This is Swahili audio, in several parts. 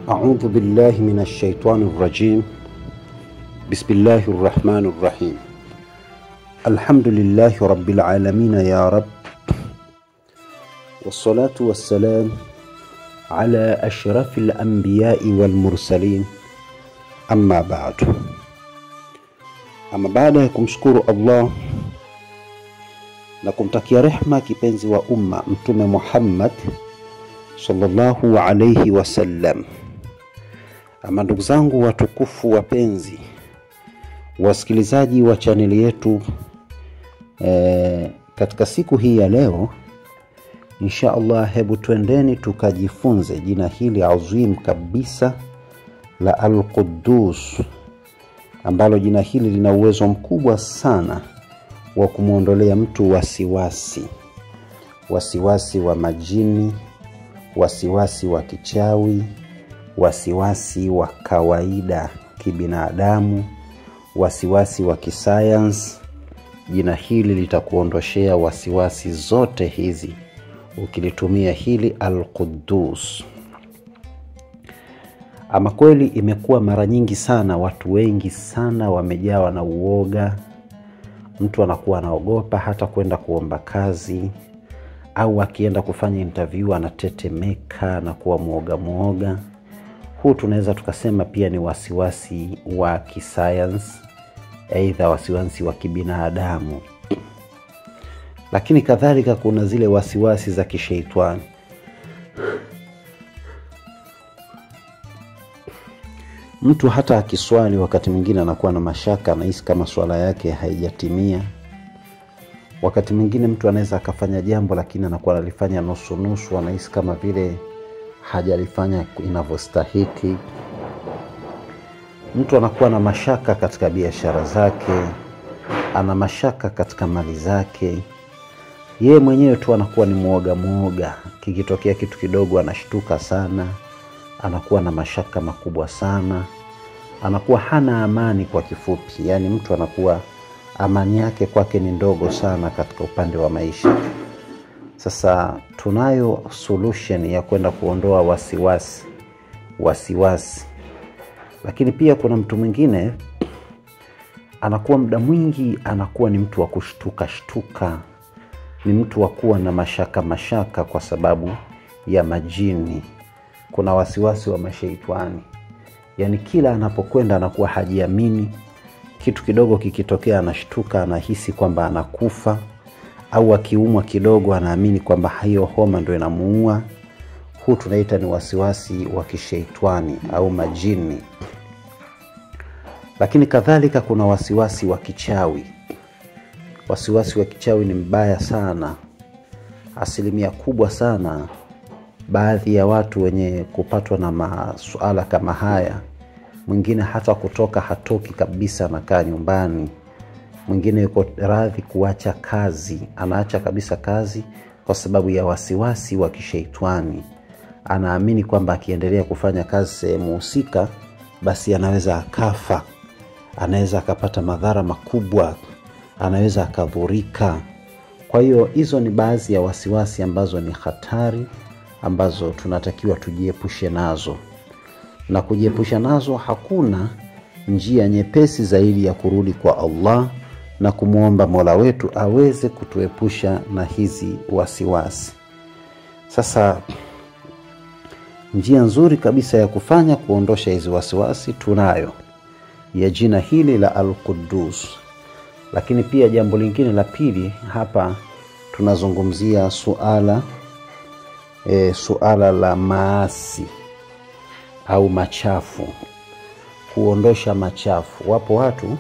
أعوذ بالله من الشيطان الرجيم. بسم الله الرحمن الرحيم. الحمد لله رب العالمين يا رب، والصلاة والسلام على أشرف الأنبياء والمرسلين. أما بعد kumshukuru Allah na kumtakia rehma kipenzi wa umma Mtume Muhammad sallallahu alayhi wasallam. Ama ndugu zangu watukufu wapenzi wasikilizaji wa chaneli yetu, katika siku hii ya leo insha Allah, hebu twendeni tukajifunze jina hili azim kabisa la Al-Quddus, ambalo jina hili lina uwezo mkubwa sana wa kumuondolea mtu wasiwasi wa majini, wasiwasi wa kichawi, wasiwasi wa kawaida kibinadamu, wasiwasi wa kisayansi. Jina hili litakuondoshea wasiwasi zote hizi ukilitumia hili Al-Quddus. Ama kweli imekuwa mara nyingi sana, watu wengi sana wamejawa na uoga. Mtu anakuwa anaogopa hata kwenda kuomba kazi, au akienda kufanya interview anatetemeka na kuwa muoga. Huu tunaweza tukasema pia ni wasiwasi wa kisayansi, aidha wasiwasi wa kibinadamu. Lakini kadhalika kuna zile wasiwasi za kishaitani. Mtu hata akiswali wakati mwingine anakuwa na mashaka, anahisi kama swala yake haijatimia. Wakati mwingine mtu anaweza akafanya jambo lakini anakuwa analifanya nusu, anahisi kama vile hajalifanya inavyostahili. Mtu anakuwa na mashaka katika biashara zake, ana mashaka katika mali zake. Yeye mwenyewe tu anakuwa ni muoga. Kikitokea kitu kidogo anashtuka sana, anakuwa na mashaka makubwa sana, anakuwa hana amani. Kwa kifupi, yani mtu anakuwa amani yake kwake ni ndogo sana katika upande wa maisha. Sasa tunayo solution ya kwenda kuondoa wasiwasi. Lakini pia kuna mtu mwingine anakuwa muda mwingi anakuwa ni mtu wa kushtuka, ni mtu wa kuwa na mashaka kwa sababu ya majini. Kuna wasiwasi wa mashaitani, yani kila anapokwenda anakuwa hajiamini. Kitu kidogo kikitokea anashtuka, anahisi kwamba anakufa, au akiumwa kidogo anaamini kwamba hiyo homa ndio inamuua. Huu tunaita ni wasiwasi wa kishaitani au majini. Lakini kadhalika kuna wasiwasi wa kichawi. Wasiwasi wa kichawi ni mbaya sana. Asilimia kubwa sana baadhi ya watu wenye kupatwa na masuala kama haya, mwingine hata kutoka hatoki kabisa, anakaa nyumbani. Mwingine yuko radhi kuacha kazi, anaacha kabisa kazi kwa sababu ya wasiwasi wa kishaitani. Anaamini kwamba akiendelea kufanya kazi sehemu husika, basi anaweza akafa, anaweza akapata madhara makubwa, anaweza akadhurika. Kwa hiyo hizo ni baadhi ya wasiwasi ambazo ni hatari, ambazo tunatakiwa tujiepushe nazo. Na kujiepusha nazo, hakuna njia nyepesi zaidi ya kurudi kwa Allah na kumuomba Mola wetu aweze kutuepusha na hizi wasiwasi. Sasa njia nzuri kabisa ya kufanya kuondosha hizi wasiwasi tunayo ya jina hili la Al-Quddus. Lakini pia jambo lingine la pili hapa, tunazungumzia suala la maasi au machafu, kuondosha machafu. Wapo watu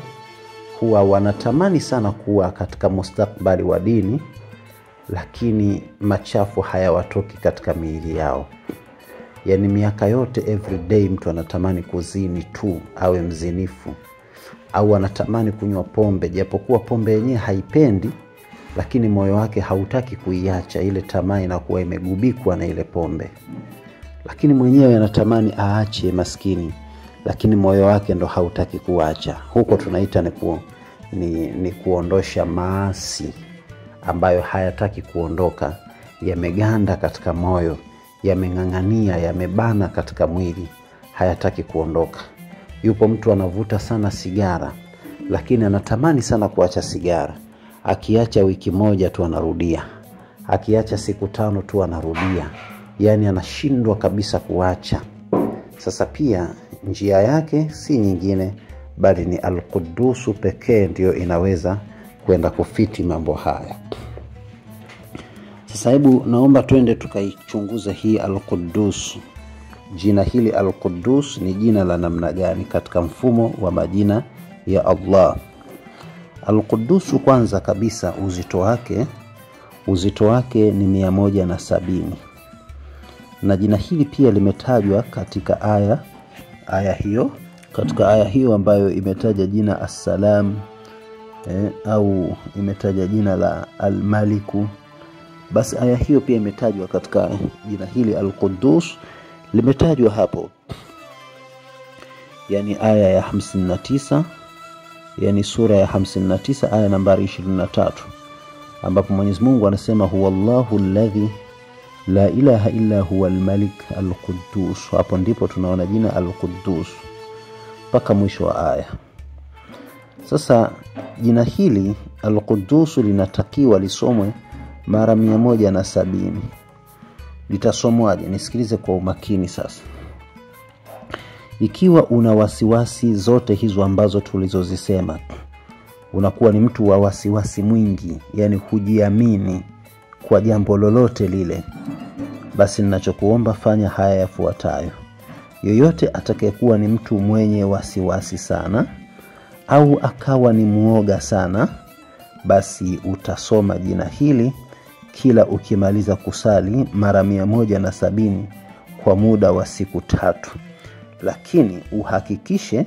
huwa wanatamani sana kuwa katika mustakbali wa dini, lakini machafu hayawatoki katika miili yao. Yani miaka yote, every day mtu anatamani kuzini tu, awe mzinifu, au anatamani kunywa pombe, japokuwa pombe yenyewe haipendi, lakini moyo wake hautaki kuiacha. Ile tamaa inakuwa imegubikwa na ile pombe, lakini mwenyewe anatamani aache, maskini, lakini moyo wake ndo hautaki kuacha. Huko tunaita ni kuondosha maasi ambayo hayataki kuondoka, yameganda katika moyo, yameng'ang'ania, yamebana katika mwili, hayataki kuondoka. Yupo mtu anavuta sana sigara, lakini anatamani sana kuacha sigara. Akiacha wiki moja tu anarudia, akiacha siku 5 tu anarudia, yani anashindwa kabisa kuacha. Sasa pia njia yake si nyingine bali ni Al-Quddus pekee ndio inaweza kwenda kufiti mambo haya. Sasa hebu naomba twende tukaichunguza hii Al-Quddus. Jina hili Al-Quddus ni jina la namna gani katika mfumo wa majina ya Allah? Al-Quddus kwanza kabisa uzito wake ni 170. Na jina hili pia limetajwa katika aya hiyo ambayo imetaja jina As-Salam, au imetaja jina la Al-Maliku. Basi aya hiyo pia imetajwa katika jina hili Al-Quddus, limetajwa hapo. Yani aya ya 59, yani sura ya 59 aya nambari 23, ambapo Mwenyezi Mungu anasema huwallahu alladhi la ilaha illa huwa al-malik al-quddus. Hapo ndipo tunaona jina Al-Quddus mpaka mwisho wa aya. Sasa jina hili Al-Quddus linatakiwa lisomwe mara 170. Litasomwaje? Nisikilize kwa umakini sasa. Ikiwa una wasiwasi zote hizo ambazo tulizozisema, unakuwa ni mtu wa wasiwasi mwingi, yani hujiamini kwa jambo lolote lile, basi ninachokuomba fanya haya yafuatayo. Yoyote atakayekuwa ni mtu mwenye wasiwasi sana au akawa ni muoga sana, basi utasoma jina hili kila ukimaliza kusali mara 170 kwa muda wa siku 3. Lakini uhakikishe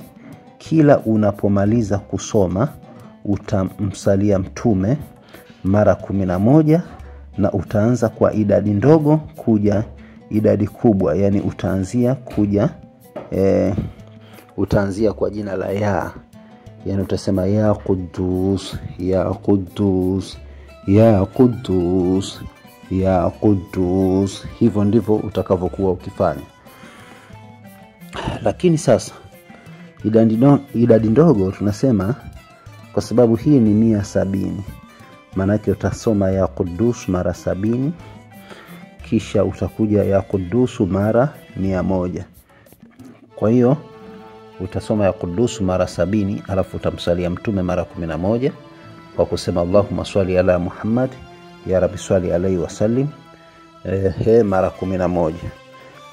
kila unapomaliza kusoma utamsalia mtume mara 11, na utaanza kwa idadi ndogo kuja idadi kubwa, yani utaanzia kwa jina la ya, yani utasema ya Quddus, ya Quddus, ya Quddus, ya Quddus. Hivyo ndivyo utakavyokuwa ukifanya. Lakini sasa idadi ndogo tunasema kwa sababu hii ni 170, maana yake utasoma ya Quddus mara 70, kisha utakuja ya Quddus mara 100. Kwa hiyo utasoma ya Quddus mara 70, alafu utamsalia mtume mara 11 kwa kusema Allahumma swali ala Muhammad ya Rabbi swali alayhi wa sallim mara 11.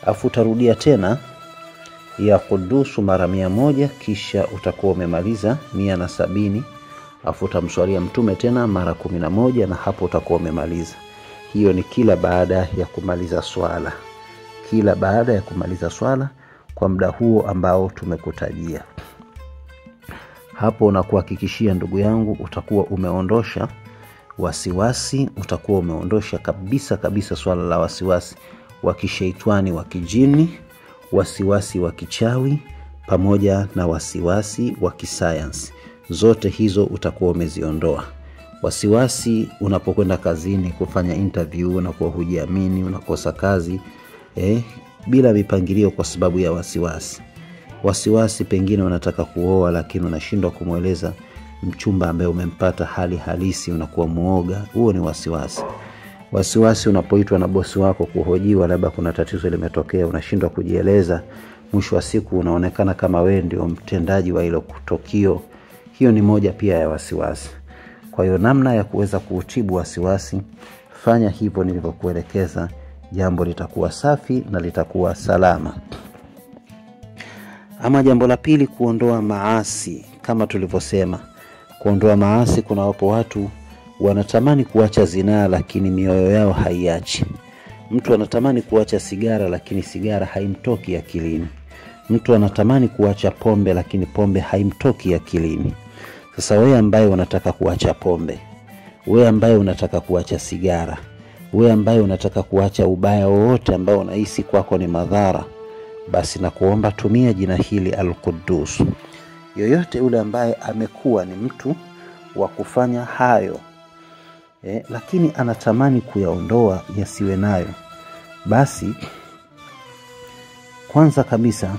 Alafu utarudia tena ya Quddus mara 100, kisha utakuwa umemaliza 170. Alafu utamswalia mtume tena mara 11, na hapo utakuwa umemaliza. Hiyo ni kila baada ya kumaliza swala. Kila baada ya kumaliza swala kwa muda huo ambao tumekutajia. Hapo nakuhakikishia ndugu yangu utakuwa umeondosha wasiwasi, utakuwa umeondosha kabisa swala la wasiwasi wa kishaitani, wa kijini, wasiwasi wa kichawi, pamoja na wasiwasi wa kisayansi. Zote hizo utakuwa umeziondoa. Wasiwasi unapokwenda kazini kufanya interview, unakuwa hujiamini, unakosa kazi bila mipangilio kwa sababu ya wasiwasi. Wasiwasi pengine unataka kuoa lakini unashindwa kumweleza mchumba ambaye umempata hali halisi, unakuwa muoga. Huo ni wasiwasi. Wasiwasi unapoitwa na bosi wako kuhojiwa, labda kuna tatizo limetokea, unashindwa kujieleza, mwisho wa siku unaonekana kama wewe ndio mtendaji wa hilo tukio. Hiyo ni moja pia ya wasiwasi. Kwa hiyo namna ya kuweza kuutibu wasiwasi, fanya hivyo nilivyokuelekeza, jambo litakuwa safi na litakuwa salama. Ama jambo la pili, kuondoa maasi. Kama tulivyosema, kuondoa maasi, kuna wapo watu wanatamani kuacha zinaa lakini mioyo yao haiachi. Mtu anatamani kuacha sigara lakini sigara haimtoki akilini. Mtu anatamani kuacha pombe lakini pombe haimtoki akilini. Sasa wewe ambaye unataka kuacha pombe, wewe ambaye unataka kuacha sigara, wewe ambaye unataka kuacha ubaya wote ambao unahisi kwako ni madhara, basi nakuomba tumia jina hili Al-Quddus. Yoyote ule ambaye amekuwa ni mtu wa kufanya hayo lakini anatamani kuyaondoa yasiwe nayo, basi kwanza kabisa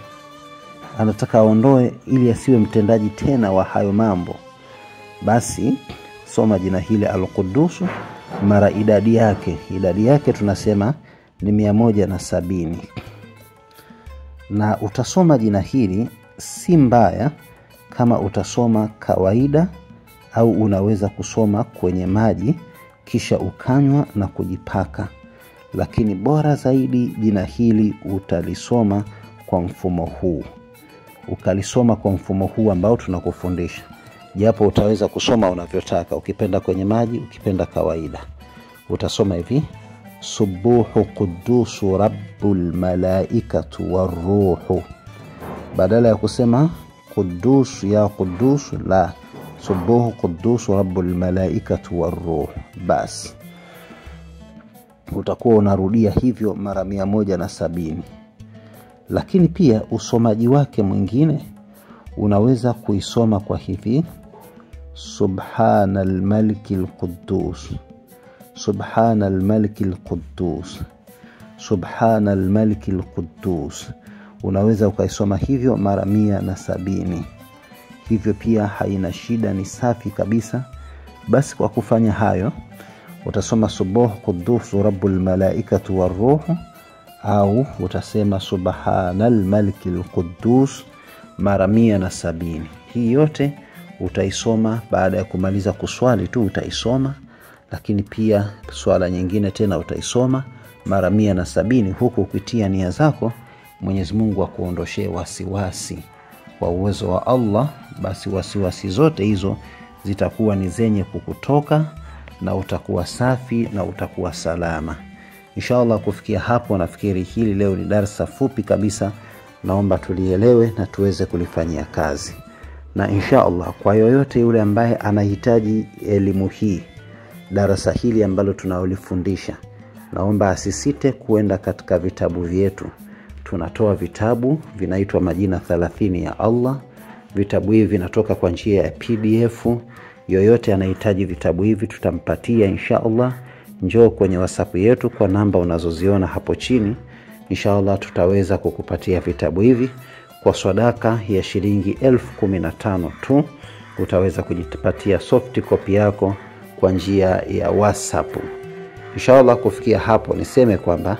anataka aondoe ili asiwe mtendaji tena wa hayo mambo, basi soma jina hili Al-Quddus mara idadi yake. Idadi yake tunasema ni 170. Na utasoma jina hili si mbaya kama utasoma kawaida, au unaweza kusoma kwenye maji kisha ukanywa na kujipaka. Lakini bora zaidi jina hili utalisoma kwa mfumo huu. Ukalisoma kwa mfumo huu ambao tunakufundisha. Japo utaweza kusoma unavyotaka, ukipenda kwenye maji, ukipenda kawaida. Utasoma hivi: Subuhu Quddusu Rabbul Malaikatu Waruhu. Badala ya kusema Quddus ya Quddus, la, Subuhu Quddusu Rabbul Malaikatu Waruhu. Bas utakuwa unarudia hivyo mara 170. Lakini pia usomaji wake mwingine unaweza kuisoma kwa hivi: Subhanal Malikil Quddus, Subhanal Malikil Quddus, Subhanal Malikil Quddus. Unaweza ukaisoma hivyo mara 170. Hivyo pia haina shida, ni safi kabisa. Basi kwa kufanya hayo utasoma Subuhu Quddus Rabbul Malaikatu Waruhu, au utasema Subhanal Malikil Quddus mara 170. Hii yote utaisoma baada ya kumaliza kuswali tu utaisoma, lakini pia swala nyingine tena utaisoma mara 170, huku ukitia nia zako Mwenyezi Mungu akuondoshee wasiwasi. Kwa uwezo wa Allah, basi wasiwasi zote hizo zitakuwa ni zenye kukutoka na utakuwa safi na utakuwa salama. Inshallah kufikia hapo, nafikiri hili leo ni darasa fupi kabisa. Naomba tulielewe na tuweze kulifanyia kazi. Na inshallah kwa yoyote yule ambaye anahitaji elimu hii, darasa hili ambalo tunaolifundisha, naomba asisite kuenda katika vitabu vyetu. Tunatoa vitabu vinaitwa Majina 30 ya Allah. Vitabu hivi vinatoka kwa njia ya PDF. Yoyote anahitaji vitabu hivi tutampatia inshallah. Njoo kwenye WhatsApp yetu kwa namba unazoziona hapo chini. Inshallah tutaweza kukupatia vitabu hivi kwa sadaka ya shilingi 15,000 tu. Utaweza kujipatia soft copy yako kwa njia ya WhatsApp. Inshallah kufikia hapo niseme kwamba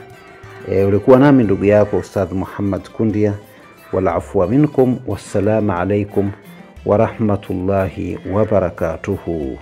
ulikuwa nami ndugu yako Ustadh Muhammad Kundia. Wala afwa minkum, wassalamu alaikum wa rahmatullahi wa barakatuhu.